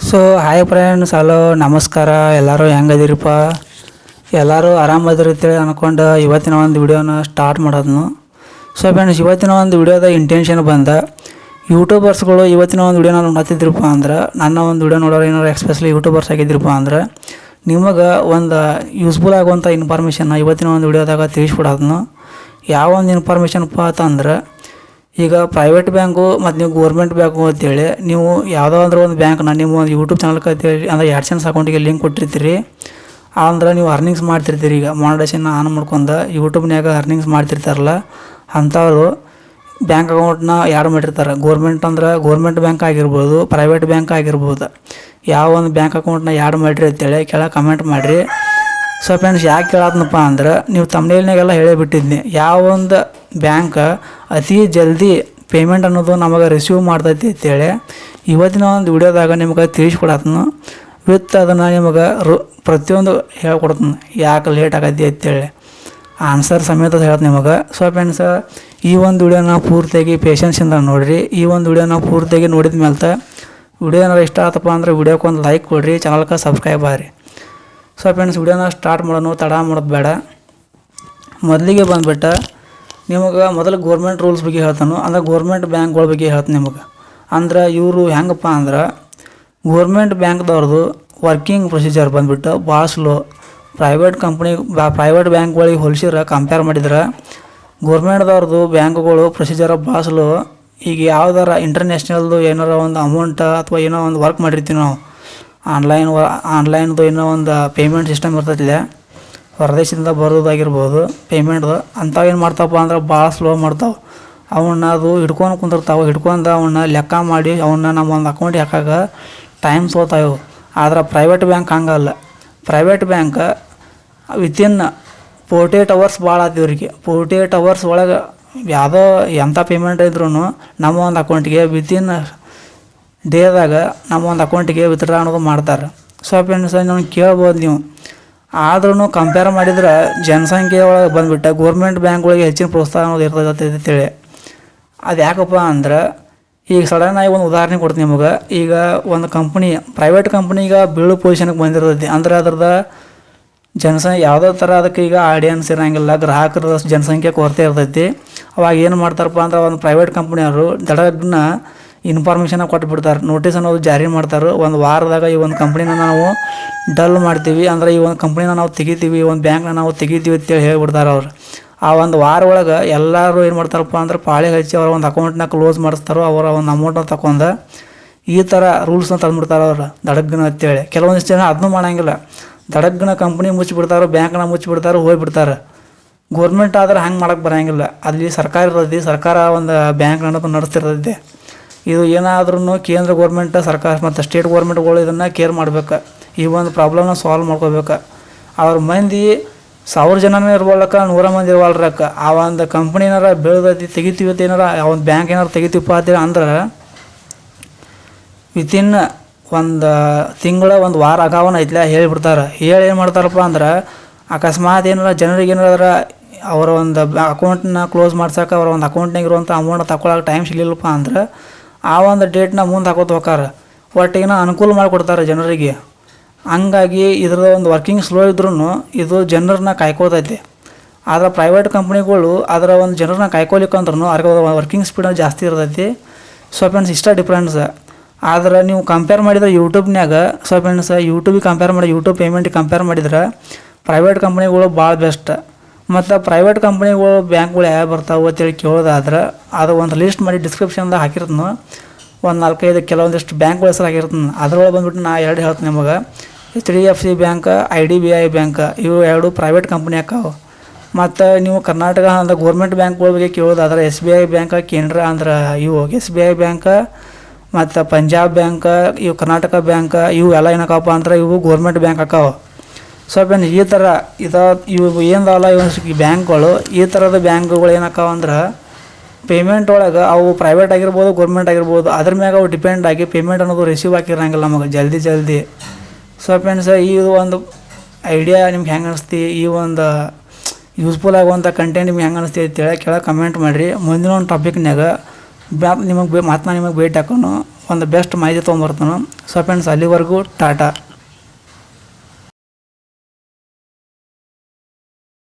So hi friends, hello ನಮಸ್ಕಾರ. ಎಲ್ಲರೂ ಹೆಂಗದಿರಪ್ಪ? ಎಲ್ಲರೂ ಆರಾಮದಿರ್ತೇಳಿ ಅಂದ್ಕೊಂಡು ಇವತ್ತಿನ ಒಂದು ವಿಡಿಯೋನ ಸ್ಟಾರ್ಟ್ ಮಾಡೋದನ್ನು. ಸೊ ಫ್ರೆಂಡ್ಸ್, ಇವತ್ತಿನ ಒಂದು ವಿಡಿಯೋದ ಇಂಟೆನ್ಷನ್ ಬಂದ ಯೂಟ್ಯೂಬರ್ಸ್ಗಳು ಇವತ್ತಿನ ಒಂದು ವಿಡಿಯೋನ ನೋಡ್ತಿದ್ರಪ್ಪ ಅಂದ್ರೆ, ನನ್ನ ಒಂದು ವಿಡಿಯೋ ನೋಡೋರು ಏನಾರು ಎಕ್ಸ್ಪೆಷಲಿ ಯೂಟ್ಯೂಬರ್ಸ್ ಆಗಿದ್ರಪ್ಪ ಅಂದ್ರೆ ನಿಮಗೆ ಒಂದು ಯೂಸ್ಫುಲ್ ಆಗುವಂಥ ಇನ್ಫಾರ್ಮೇಷನ್ನ ಇವತ್ತಿನ ಒಂದು ವಿಡಿಯೋದಾಗ ತಿಳಿಸ್ಬಿಡೋದನ್ನು. ಯಾವ ಒಂದು ಇನ್ಫಾರ್ಮೇಷನ್ಪ್ಪ ಅಂತಂದ್ರೆ, ಈಗ ಪ್ರೈವೇಟ್ ಬ್ಯಾಂಕು ಮತ್ತು ನೀವು ಗೋರ್ಮೆಂಟ್ ಬ್ಯಾಂಕು ಅಂತೇಳಿ ನೀವು ಯಾವುದೋ ಅಂದ್ರೆ ಒಂದು ಬ್ಯಾಂಕ್ನ ನಿಮ್ಮ ಒಂದು ಯೂಟ್ಯೂಬ್ ಚಾನಲ್ಗೆ ಅಂತೇಳಿ ಅಂದರೆ AdSense ಅಕೌಂಟಿಗೆ ಲಿಂಕ್ ಕೊಟ್ಟಿರ್ತೀರಿ. ಅಂದ್ರೆ ನೀವು ಅರ್ನಿಂಗ್ಸ್ ಮಾಡ್ತಿರ್ತೀರಿ. ಈಗ ಮಾನಿಟೈಸೇಷನ್ ಆನ್ ಮಾಡ್ಕೊಂಡು ಯೂಟ್ಯೂಬ್ನಾಗ ಅರ್ನಿಂಗ್ಸ್ ಮಾಡ್ತಿರ್ತಾರಲ್ಲ, ಅಂಥವ್ರು ಬ್ಯಾಂಕ್ ಅಕೌಂಟ್ನ ಯಾರು ಮಾಡಿರ್ತಾರೆ. ಗೋರ್ಮೆಂಟ್ ಅಂದ್ರೆ ಗೋರ್ಮೆಂಟ್ ಬ್ಯಾಂಕ್ ಆಗಿರ್ಬೋದು, ಪ್ರೈವೇಟ್ ಬ್ಯಾಂಕ್ ಆಗಿರ್ಬೋದು. ಯಾವ ಒಂದು ಬ್ಯಾಂಕ್ ಅಕೌಂಟ್ನ ಯಾರು ಮಾಡಿರಿ ಅಂತೇಳಿ ಕೆಳಗೆ ಕಮೆಂಟ್ ಮಾಡಿರಿ. ಸೊ ಫ್ರೆಂಡ್ಸ್, ಯಾಕೆ ಕೇಳತ್ತನಪ್ಪ ಅಂದ್ರೆ, ನೀವು ತಮ್ನೇಲ್ನಾಗೆಲ್ಲ ಹೇಳಿಬಿಟ್ಟಿದ್ನಿ ಯಾವ ಒಂದು ಬ್ಯಾಂಕ್ ಅತಿ ಜಲ್ದಿ ಪೇಮೆಂಟ್ ಅನ್ನೋದು ನಮಗೆ ರಿಸೀವ್ ಮಾಡ್ತೈತಿ ಅಂತೇಳಿ ಇವತ್ತಿನ ಒಂದು ವಿಡಿಯೋದಾಗ ನಿಮ್ಗೆ ತಿಳಿಸ್ಕೊಡತ್ನು. ವಿತ್ ಅದನ್ನು ನಿಮಗೆ ಪ್ರತಿಯೊಂದು ಹೇಳ್ಕೊಡ್ತೀನಿ ಯಾಕೆ ಲೇಟ್ ಆಗೈತಿ ಅಂತೇಳಿ ಆನ್ಸರ್ ಸಮೇತ ಹೇಳ್ತೀನಿ ನಿಮಗೆ. ಸೊ ಫ್ರೆಂಡ್ಸ್, ಈ ಒಂದು ವಿಡಿಯೋನ ಪೂರ್ತಿಯಾಗಿ ಪೇಷನ್ಸಿಂದ ನೋಡಿರಿ. ಈ ಒಂದು ವಿಡಿಯೋನ ಪೂರ್ತಿಯಾಗಿ ನೋಡಿದ ಮೇಲೆ ವಿಡಿಯೋ ಏನಾರು ಇಷ್ಟ ಆತಪ್ಪ ಅಂದರೆ ವಿಡಿಯೋಕ್ಕೆ ಒಂದು ಲೈಕ್ ಕೊಡಿರಿ, ಚಾನಲ್ಗೆ ಸಬ್ಸ್ಕ್ರೈಬ್ ಆಗಿರಿ. ಸೊ ಫ್ರೆಂಡ್ಸ್, ವಿಡಿಯೋನ ಸ್ಟಾರ್ಟ್ ಮಾಡೋಣ, ತಡ ಮಾಡೋದು ಬೇಡ. ಮೊದಲಿಗೆ ಬಂದುಬಿಟ್ಟು ನಿಮಗೆ ಮೊದಲು ಗೋರ್ಮೆಂಟ್ ರೂಲ್ಸ್ ಬಗ್ಗೆ ಹೇಳ್ತಾನು. ಅಂದ್ರೆ ಗೋರ್ಮೆಂಟ್ ಬ್ಯಾಂಕ್ಗಳ ಬಗ್ಗೆ ಹೇಳ್ತೀನಿ ನಿಮಗೆ. ಅಂದ್ರೆ ಇವರು ಹೆಂಗಪ್ಪ ಅಂದ್ರೆ, ಗೋರ್ಮೆಂಟ್ ಬ್ಯಾಂಕ್ದವ್ರದ್ದು ವರ್ಕಿಂಗ್ ಪ್ರೊಸೀಜರ್ ಬಂದುಬಿಟ್ಟು ಭಾಳ ಸ್ಲೋ. ಪ್ರೈವೇಟ್ ಬ್ಯಾಂಕ್ಗಳಿಗೆ ಹೋಲಿಸಿದ್ರೆ ಕಂಪೇರ್ ಮಾಡಿದ್ರೆ ಗೋರ್ಮೆಂಟ್ದವ್ರದ್ದು ಬ್ಯಾಂಕ್ಗಳು ಪ್ರೊಸೀಜರ್ ಭಾಳ ಸ್ಲೋ. ಈಗ ಯಾವ್ದಾರ ಇಂಟರ್ನ್ಯಾಷನಲ್ದು ಏನಾರ ಒಂದು ಅಮೌಂಟ್ ಅಥವಾ ಏನೋ ಒಂದು ವರ್ಕ್ ಮಾಡಿರ್ತೀವಿ ನಾವು, ಆನ್ಲೈನ್ದು ಏನೋ ಒಂದು ಪೇಮೆಂಟ್ ಸಿಸ್ಟಮ್ ಇರ್ತೈತಿಲ್ಲ, ಹೊರದೇಶದಿಂದ ಬರೋದಾಗಿರ್ಬೋದು ಪೇಮೆಂಟ್ದು, ಅಂಥವು ಏನು ಮಾಡ್ತಾವಪ್ಪ ಅಂದ್ರೆ ಭಾಳ ಸ್ಲೋ ಮಾಡ್ತಾವೆ. ಅವನ್ನ ಅದು ಹಿಡ್ಕೊಂಡು ಕುಂದಿರ್ತಾವೆ. ಹಿಡ್ಕೊಂಡು ಅವನ್ನ ಲೆಕ್ಕ ಮಾಡಿ ಅವನ್ನ ನಮ್ಮ ಒಂದು ಅಕೌಂಟಿಗೆ ಹಾಕಾಗ ಟೈಮ್ ಸೋತಾವೆ. ಆದ್ರೆ ಪ್ರೈವೇಟ್ ಬ್ಯಾಂಕ್ ಹಂಗಲ್ಲ. ಪ್ರೈವೇಟ್ ಬ್ಯಾಂಕ್ ವಿತಿನ್ 48 ಅವರ್ಸ್ ಭಾಳ ಆತಿವ್ರಿಗೆ. 48 ಅವರ್ಸ್ ಒಳಗೆ ಯಾವುದೋ ಎಂಥ ಪೇಮೆಂಟ್ ಇದ್ರೂ ನಮ್ಮ ಒಂದು ಅಕೌಂಟಿಗೆ ವಿತಿನ್ ಡೇದಾಗ ನಮ್ಮ ಒಂದು ಅಕೌಂಟಿಗೆ ವಿತ್ಡ್ರಾ ಅನ್ನೋದು ಮಾಡ್ತಾರೆ. ಸೊ ಫ್ರೆಂಡ್ಸ್, ನನಗೆ ಕೇಳ್ಬೋದು ನೀವು. ಆದ್ರೂ ಕಂಪೇರ್ ಮಾಡಿದ್ರೆ ಜನಸಂಖ್ಯೆ ಒಳಗೆ ಬಂದುಬಿಟ್ಟು ಗೋರ್ಮೆಂಟ್ ಬ್ಯಾಂಕ್ಗಳಿಗೆ ಹೆಚ್ಚಿನ ಪ್ರೋತ್ಸಾಹ ಅನ್ನೋದು ಇರ್ತೈತೆ ಅಂತೇಳಿ. ಅದು ಯಾಕಪ್ಪ ಅಂದ್ರೆ, ಈಗ ಸಡನ್ನಾಗಿ ಒಂದು ಉದಾಹರಣೆ ಕೊಡ್ತೀನಿ ನಿಮಗೆ. ಈಗ ಒಂದು ಕಂಪ್ನಿ, ಪ್ರೈವೇಟ್ ಕಂಪ್ನಿಗೆ ಬೀಳು ಪೊಸಿಷನ್ಗೆ ಬಂದಿರ್ತೈತಿ ಅಂದ್ರೆ ಅದ್ರದ್ದು ಜನಸಂಖ್ಯೆ ಯಾವುದೋ ಥರ ಅದಕ್ಕೆ ಈಗ ಆಡಿಯನ್ಸ್ ಇರೋಂಗಿಲ್ಲ, ಗ್ರಾಹಕರ ಜನಸಂಖ್ಯೆ ಕೊರತೆ ಇರ್ತೈತಿ. ಅವಾಗ ಏನು ಮಾಡ್ತಾರಪ್ಪ ಅಂದ್ರೆ, ಒಂದು ಪ್ರೈವೇಟ್ ಕಂಪ್ನಿಯವರು ದಡಗ್ನ ಇನ್ಫಾರ್ಮೇಷನ್ ಕೊಟ್ಬಿಡ್ತಾರೆ, ನೋಟಿಸ್ ಅನ್ನೋದು ಜಾರಿ ಮಾಡ್ತಾರೆ. ಒಂದು ವಾರದಾಗ ಈ ಒಂದು ಕಂಪ್ನಿನ ನಾವು ಡಲ್ ಮಾಡ್ತೀವಿ, ಅಂದ್ರೆ ಈ ಒಂದು ಕಂಪ್ನಿನ ನಾವು ತೆಗಿತೀವಿ, ಈ ಒಂದು ಬ್ಯಾಂಕ್ನ ನಾವು ತೆಗಿತೀವಿ ಅಂತೇಳಿ ಹೇಳ್ಬಿಡ್ತಾರೆ ಅವ್ರು. ಆ ಒಂದು ವಾರ ಒಳಗೆ ಎಲ್ಲರೂ ಏನು ಮಾಡ್ತಾರಪ್ಪ ಅಂದ್ರೆ ಪಾಳಿ ಹಚ್ಚಿ ಅವ್ರ ಒಂದು ಅಕೌಂಟ್ನ ಕ್ಲೋಸ್ ಮಾಡಿಸ್ತಾರೋ, ಅವರ ಒಂದು ಅಮೌಂಟನ್ನ ತಗೊಂಡು ಈ ಥರ ರೂಲ್ಸ್ನ ತಂದುಬಿಡ್ತಾರೆ ಅವ್ರು ದಡಗ್ನ ಅಂತೇಳಿ. ಕೆಲವೊಂದಿಷ್ಟು ಜನ ಅದನ್ನೂ ಮಾಡೋಂಗಿಲ್ಲ, ದಡಗ್ನ ಕಂಪ್ನಿ ಮುಚ್ಚಿಬಿಡ್ತಾರೆ, ಬ್ಯಾಂಕ್ನ ಮುಚ್ಚಿಬಿಡ್ತಾರೆ, ಹೋಗಿಬಿಡ್ತಾರೆ. ಗೋರ್ಮೆಂಟ್ ಆದ್ರೆ ಹಂಗೆ ಮಾಡೋಕ್ಕೆ ಬರೋಂಗಿಲ್ಲ. ಅಲ್ಲಿ ಸರ್ಕಾರ ಇರ್ತೈತಿ, ಸರ್ಕಾರ ಒಂದು ಬ್ಯಾಂಕ್ ಅನ್ನೋದು ನಡೆಸ್ತಿರ್ತೈತಿ. ಇದು ಏನಾದ್ರೂ ಕೇಂದ್ರ ಗೋರ್ಮೆಂಟ್, ಸರ್ಕಾರ ಮತ್ತು ಸ್ಟೇಟ್ ಗೋರ್ಮೆಂಟ್ಗಳು ಇದನ್ನು ಕೇರ್ ಮಾಡ್ಬೇಕು. ಈ ಒಂದು ಪ್ರಾಬ್ಲಮ್ನ ಸಾಲ್ವ್ ಮಾಡ್ಕೋಬೇಕು. ಅವ್ರ ಮಂದಿ 1000 ಜನನೇ ಇರ್ಬೋಳಕ್ಕ, 100 ಮಂದಿ ಇರ್ವಾಳ್ರಕ್ಕ. ಆ ಒಂದು ಕಂಪ್ನಿ ಏನಾರ ಬೆಳೆದೈತಿ ತೆಗಿತೀವಿ ಅಂತ ಏನಾರ ಆ ಒಂದು ಬ್ಯಾಂಕ್ ಏನಾರು ತೆಗಿತೀವಪ್ಪ ಅಂತೇಳಿ ಅಂದ್ರೆ ವಿತಿನ್ ಒಂದು ತಿಂಗಳ ಒಂದು ವಾರ ಆಗಾವನ ಐತ್ಲ ಹೇಳಿಬಿಡ್ತಾರೆ. ಹೇಳಿ ಏನು ಮಾಡ್ತಾರಪ್ಪ ಅಂದ್ರೆ, ಅಕಸ್ಮಾತ್ ಏನಾರ ಜನರಿಗೆ ಏನಾರ ಅವರ ಒಂದು ಅಕೌಂಟನ್ನ ಕ್ಲೋಸ್ ಮಾಡ್ಸೋಕೆ ಅವರ ಒಂದು ಅಕೌಂಟ್ನಾಗ ಇರುವಂಥ ಅಮೌಂಟ್ ತಗೊಳಕ್ಕೆ ಟೈಮ್ ಸಿಗಲಿಲ್ಲಪ್ಪ ಅಂದ್ರೆ ಆ ಒಂದು ಡೇಟ್ನ ಮುಂದೆ ಹಾಕೋತ ಹೋಗಾರೆ. ಒಟ್ಟಿಗಿನ ಅನುಕೂಲ ಮಾಡಿಕೊಡ್ತಾರೆ ಜನರಿಗೆ. ಹಂಗಾಗಿ ಇದ್ರದ್ದು ಒಂದು ವರ್ಕಿಂಗ್ ಸ್ಲೋ ಇದ್ರೂ ಇದು ಜನರನ್ನ ಕಾಯ್ಕೋತೈತಿ. ಆದರೆ ಪ್ರೈವೇಟ್ ಕಂಪ್ನಿಗಳು ಅದರ ಒಂದು ಜನರನ್ನ ಕಾಯ್ಕೊಲಿಕ್ಕಂದ್ರೂ ಅವ್ರಿಗೆ ವರ್ಕಿಂಗ್ ಸ್ಪೀಡ್ ಜಾಸ್ತಿ ಇರ್ತೈತಿ. ಸೊ ಫ್ರೆಂಡ್ಸ್, ಇಷ್ಟ ಡಿಫ್ರೆನ್ಸ್. ಆದರೆ ನೀವು ಕಂಪೇರ್ ಮಾಡಿದ್ರೆ ಯೂಟ್ಯೂಬ್ನಾಗ, ಸೊ ಫ್ರೆಂಡ್ಸ್, ಯೂಟ್ಯೂಬ್ ಪೇಮೆಂಟಿಗೆ ಕಂಪೇರ್ ಮಾಡಿದ್ರೆ ಪ್ರೈವೇಟ್ ಕಂಪ್ನಿಗಳು ಭಾಳ ಬೆಸ್ಟ್. ಮತ್ತು ಪ್ರೈವೇಟ್ ಕಂಪ್ನಿಗಳು ಬ್ಯಾಂಕ್ಗಳು ಯಾವ ಬರ್ತಾವೆ ಅಂತೇಳಿ ಕೇಳೋದಾದ್ರೆ ಅದು ಒಂದು ಲಿಸ್ಟ್ ಮಾಡಿ ಡಿಸ್ಕ್ರಿಪ್ಷನ್ದಾಗ ಹಾಕಿರ್ತೀನಿ. ಒಂದು 4-5 ಕೆಲವೊಂದಿಷ್ಟು ಬ್ಯಾಂಕ್ಗಳ ಹೆಸರು ಹಾಕಿರ್ತೀನಿ. ಅದರೊಳಗೆ ಬಂದುಬಿಟ್ಟು ನಾನು 2 ಹೇಳ್ತೀನಿ ನಿಮಗೆ. HDFC ಬ್ಯಾಂಕ್, IDBI ಬ್ಯಾಂಕ್, ಇವು 2 ಪ್ರೈವೇಟ್ ಕಂಪ್ನಿ ಹಾಕಾವು. ಮತ್ತು ನೀವು ಕರ್ನಾಟಕ ಅಂದ್ರೆ ಗೋರ್ಮೆಂಟ್ ಬ್ಯಾಂಕ್ಗಳ ಬಗ್ಗೆ ಕೇಳೋದಾದ್ರೆ SBI ಬ್ಯಾಂಕ್, ಕೇಂದ್ರ ಅಂದ್ರೆ ಇವು SBI ಬ್ಯಾಂಕ್ ಮತ್ತು ಪಂಜಾಬ್ ಬ್ಯಾಂಕ್, ಇವು ಕರ್ನಾಟಕ ಬ್ಯಾಂಕ್, ಇವು ಎಲ್ಲ ಏನಕ್ಕಪ್ಪ ಅಂದ್ರೆ ಇವು ಗೋರ್ಮೆಂಟ್ ಬ್ಯಾಂಕ್ ಹಾಕಾವು. ಸೊ ಫ್ರೆಂಡ್ಸ್, ಈ ಥರ ಇವು ಏನದಲ್ಲ ಈ ಬ್ಯಾಂಕ್ಗಳು, ಈ ಥರದ ಬ್ಯಾಂಕ್ಗಳು ಏನಕ್ಕಾವ ಅಂದ್ರೆ ಪೇಮೆಂಟ್ ಒಳಗೆ ಅವು ಪ್ರೈವೇಟ್ ಆಗಿರ್ಬೋದು, ಗೋರ್ಮೆಂಟ್ ಆಗಿರ್ಬೋದು, ಅದ್ರ ಮ್ಯಾಗ ಅವು ಡಿಪೆಂಡ್ ಆಗಿ ಪೇಮೆಂಟ್ ಅನ್ನೋದು ರಿಸೀವ್ ಆಗಿರಂಗಿಲ್ಲ ನಮಗೆ ಜಲ್ದಿ. ಸೊ ಫ್ರೆಂಡ್ಸ್, ಈ ಒಂದು ಐಡಿಯಾ ನಿಮ್ಗೆ ಹೆಂಗೆ ಅನಿಸ್ತಿ, ಈ ಒಂದು ಯೂಸ್ಫುಲ್ ಆಗುವಂಥ ಕಂಟೆಂಟ್ ನಿಮ್ಗೆ ಹೆಂಗೆ ಅನಿಸ್ತಿ ಅಂತೇಳಿ ಕೆಳಗೆ ಕಮೆಂಟ್ ಮಾಡಿರಿ. ಮುಂದಿನ ಒಂದು ಟಾಪಿಕ್ನಾಗ ನಿಮಗೆ ಭೇಟಿ ಹಾಕೋನು. ಒಂದು ಬೆಸ್ಟ್ ಮಾಹಿತಿ ತೊಗೊಂಬರ್ತಾನೆ. ಸೊ ಫ್ರೆಂಡ್ಸ್, ಅಲ್ಲಿವರೆಗೂ ಟಾಟಾ.